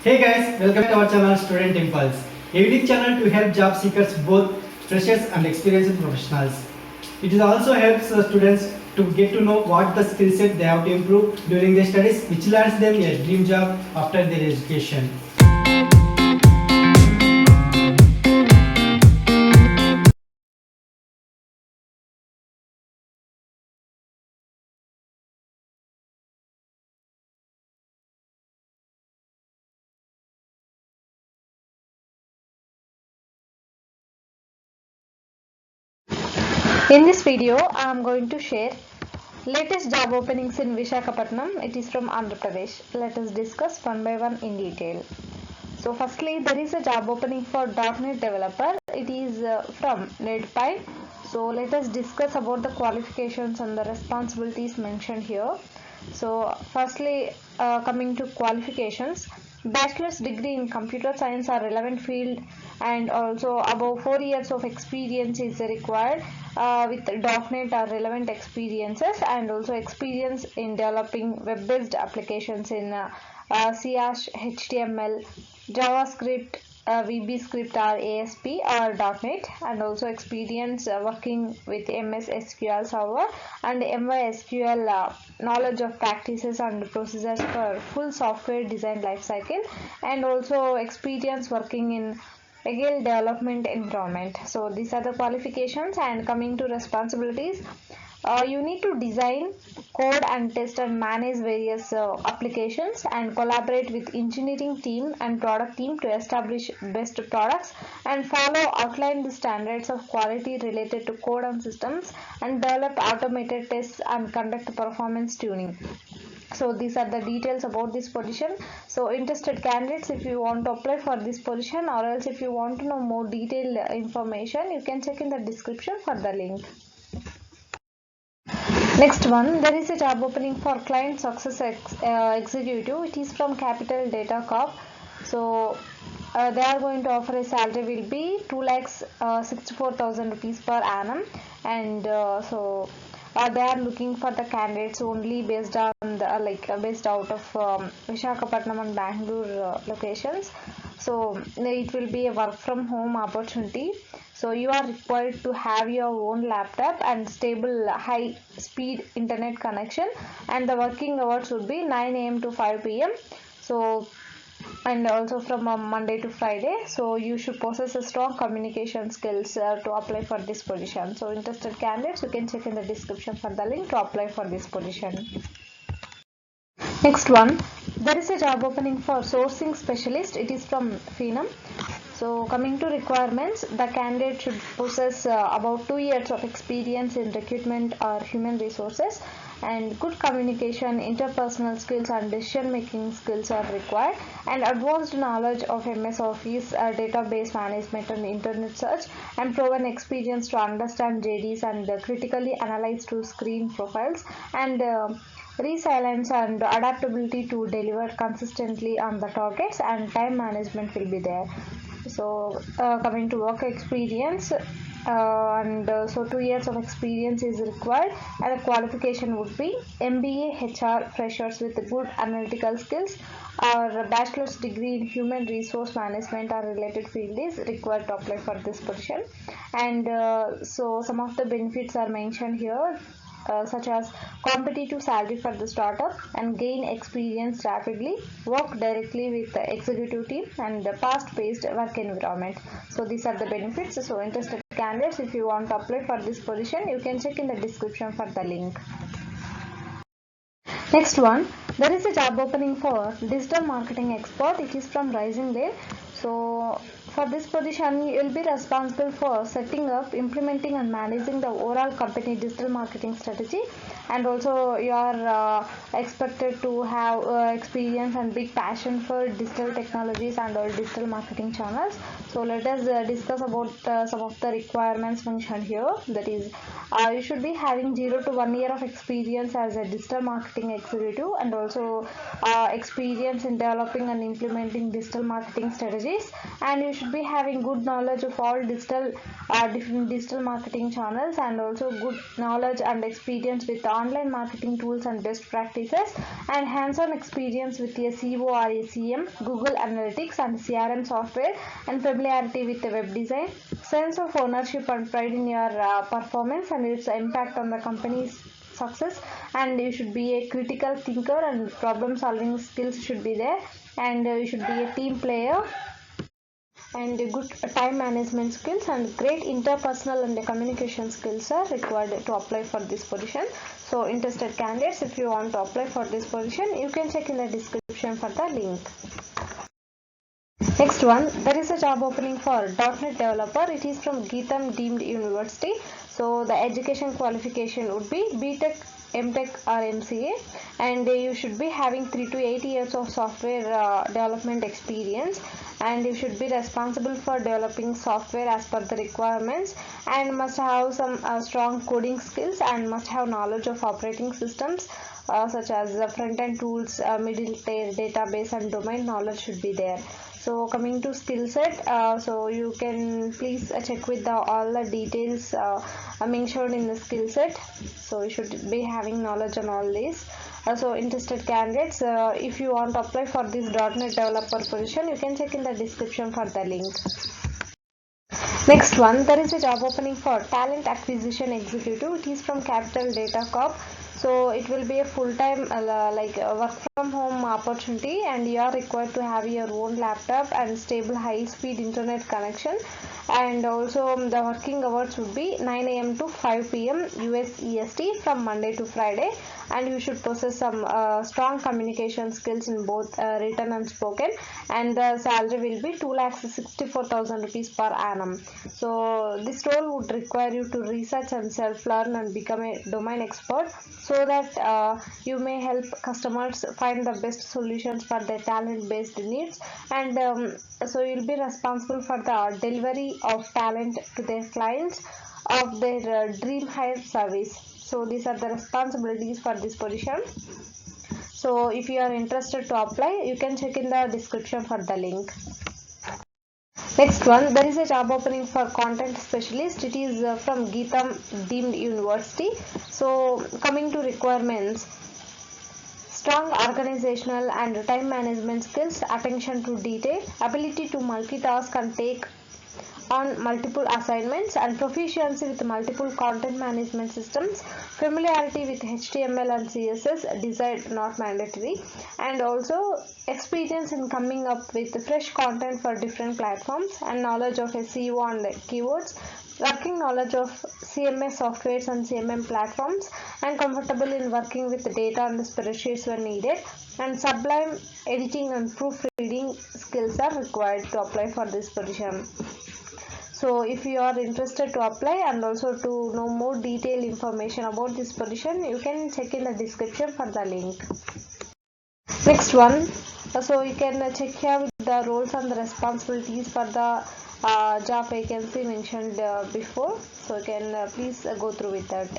Hey guys, welcome to our channel Student Impulse, a unique channel to help job seekers, both freshers and experienced professionals. It also helps students to get to know what the skill set they have to improve during their studies, which lands them a dream job after their education. In this video, I am going to share latest job openings in Visakhapatnam. It is from Andhra Pradesh. Let us discuss one by one in detail. So firstly, there is a job opening for .NET developer. It is from Nedpine. So let us discuss about the qualifications and the responsibilities mentioned here. So firstly, coming to qualifications, bachelor's degree in computer science or relevant field, and also above 4 years of experience is required with .NET or relevant experiences, and also experience in developing web-based applications in C#, HTML, JavaScript, VB script or ASP or .NET, and also experience working with MS SQL Server and MySQL, knowledge of practices and procedures for full software design lifecycle, and also experience working in agile development environment. So these are the qualifications. And coming to responsibilities, you need to design, code and test and manage various applications, and collaborate with engineering team and product team to establish best products, and follow outlined standards of quality related to code and systems, and develop automated tests and conduct performance tuning. So these are the details about this position. So interested candidates, if you want to apply for this position, or else if you want to know more detailed information, you can check in the description for the link. Next one, there is a job opening for client success executive. It is from Capital Data Corp. So they are going to offer a salary will be 2,64,000 rupees per annum, and they are looking for the candidates only based on the based out of Visakhapatnam and Bangalore locations. So it will be a work from home opportunity. So you are required to have your own laptop and stable high speed internet connection, and the working hours would be 9 a.m. to 5 p.m. So, and also from Monday to Friday. So you should possess a strong communication skills to apply for this position. So interested candidates, you can check in the description for the link to apply for this position. Next one, there is a job opening for sourcing specialist. It is from Phenom. So coming to requirements, the candidate should possess about 2 years of experience in recruitment or human resources, and good communication, interpersonal skills and decision making skills are required, and advanced knowledge of MS Office, database management and internet search, and proven experience to understand JDs and critically analyze to screen profiles, and resilience and adaptability to deliver consistently on the targets, and time management will be there. So coming to work experience, so 2 years of experience is required, and the qualification would be MBA HR freshers with good analytical skills, or a bachelor's degree in human resource management or related field is required to apply for this position. And so some of the benefits are mentioned here, such as competitive salary for the startup, and gain experience rapidly, work directly with the executive team, and the fast-paced work environment. So these are the benefits. So interested candidates, if you want to apply for this position, you can check in the description for the link. Next one, there is a job opening for digital marketing expert. It is from Rising Day. So for this position, you will be responsible for setting up, implementing and managing the overall company digital marketing strategy, and also you are expected to have experience and big passion for digital technologies and all digital marketing channels. So let us discuss about some of the requirements mentioned here. That is, you should be having 0 to 1 year of experience as a digital marketing executive, and also experience in developing and implementing digital marketing strategy strategies, and you should be having good knowledge of all different digital marketing channels, and also good knowledge and experience with online marketing tools and best practices, and hands-on experience with SEO or SEM, Google Analytics and CRM software, and familiarity with the web design, sense of ownership and pride in your performance and its impact on the company's success, and you should be a critical thinker and problem solving skills should be there, and you should be a team player, and good time management skills and great interpersonal and communication skills are required to apply for this position. So interested candidates, if you want to apply for this position, you can check in the description for the link. Next one, there is a job opening for .NET developer. It is from Geetham Deemed University. So the education qualification would be BTech, MTech or MCA, and you should be having 3 to 8 years of software development experience, and you should be responsible for developing software as per the requirements, and must have some strong coding skills, and must have knowledge of operating systems such as front-end tools, middle layer database, and domain knowledge should be there. So coming to skill set, so you can please check with all the details mentioned in the skill set. So you should be having knowledge on all these. So interested candidates, if you want to apply for this .NET developer position, you can check in the description for the link. Next one, there is a job opening for talent acquisition executive. It is from Capital Data Corp. So it will be a full-time work from home opportunity, and you are required to have your own laptop and stable high-speed internet connection, and also the working hours would be 9 a.m. to 5 p.m. US EST from Monday to Friday, and you should possess some strong communication skills in both written and spoken, and the salary will be 2,64,000 rupees per annum. So this role would require you to research and self-learn and become a domain expert, so that you may help customers find the best solutions for their talent-based needs, and so you'll be responsible for the delivery of talent to their clients of their dream hire service. So these are the responsibilities for this position. So if you are interested to apply, you can check in the description for the link. Next one, there is a job opening for content specialist. It is from Geetham Deemed University. So coming to requirements, strong organizational and time management skills, attention to detail, ability to multitask and take on multiple assignments, and proficiency with multiple content management systems, familiarity with HTML and CSS, desired not mandatory, and also experience in coming up with fresh content for different platforms, and knowledge of SEO and keywords, working knowledge of CMS softwares and CMM platforms, and comfortable in working with data and spreadsheets when needed, and sublime editing and proofreading skills are required to apply for this position. So if you are interested to apply and also to know more detailed information about this position, you can check in the description for the link. Next one, so you can check here with the roles and the responsibilities for the job vacancy mentioned before. So you can please go through with that.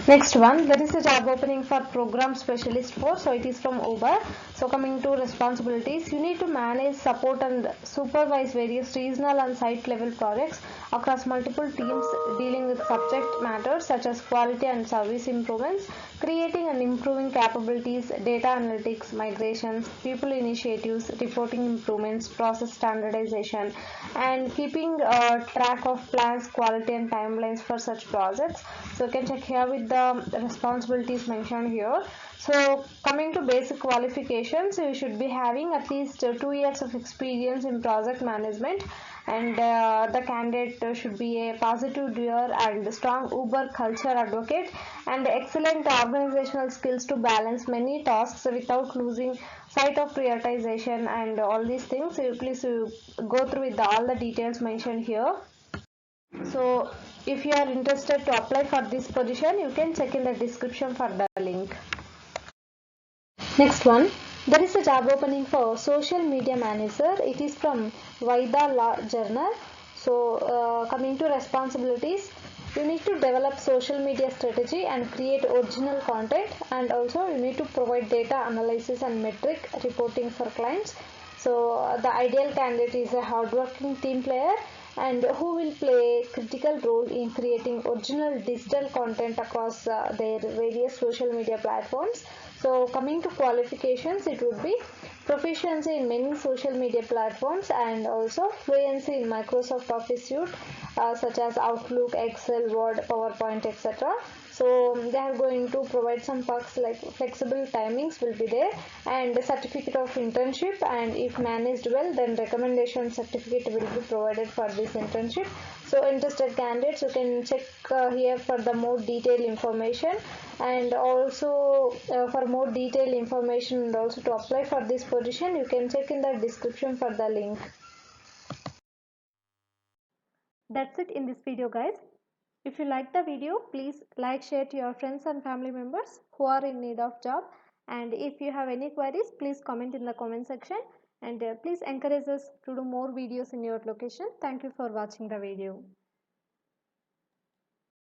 Next one, there is a job opening for program specialist 4. So it is from Uber. So coming to responsibilities, you need to manage, support and supervise various regional and site level projects across multiple teams dealing with subject matters such as quality and service improvements, creating and improving capabilities, data analytics, migrations, people initiatives, reporting improvements, process standardization, and keeping track of plans, quality and timelines for such projects. So you can check here with the responsibilities mentioned here. So coming to basic qualifications, you should be having at least 2 years of experience in project management, and the candidate should be a positive doer and strong Uber culture advocate, and excellent organizational skills to balance many tasks without losing sight of prioritization and all these things. So please go through with all the details mentioned here. So if you are interested to apply for this position, you can check in the description for the link. Next one, there is a job opening for social media manager. It is from Vaida Law Journal. So coming to responsibilities, you need to develop social media strategy and create original content, and also you need to provide data analysis and metric reporting for clients. So the ideal candidate is a hardworking team player and who will play a critical role in creating original digital content across their various social media platforms. So coming to qualifications, it would be proficiency in many social media platforms and also fluency in Microsoft Office suite such as Outlook, Excel, Word, PowerPoint, etc. So they are going to provide some perks like flexible timings will be there and a certificate of internship, and if managed well then recommendation certificate will be provided for this internship. So interested candidates, you can check here for the more detailed information, and also for more detailed information and also to apply for this position you can check in the description for the link. That's it in this video, guys. If you like the video, please like, share to your friends and family members who are in need of job. And if you have any queries, please comment in the comment section. And please encourage us to do more videos in your location. Thank you for watching the video.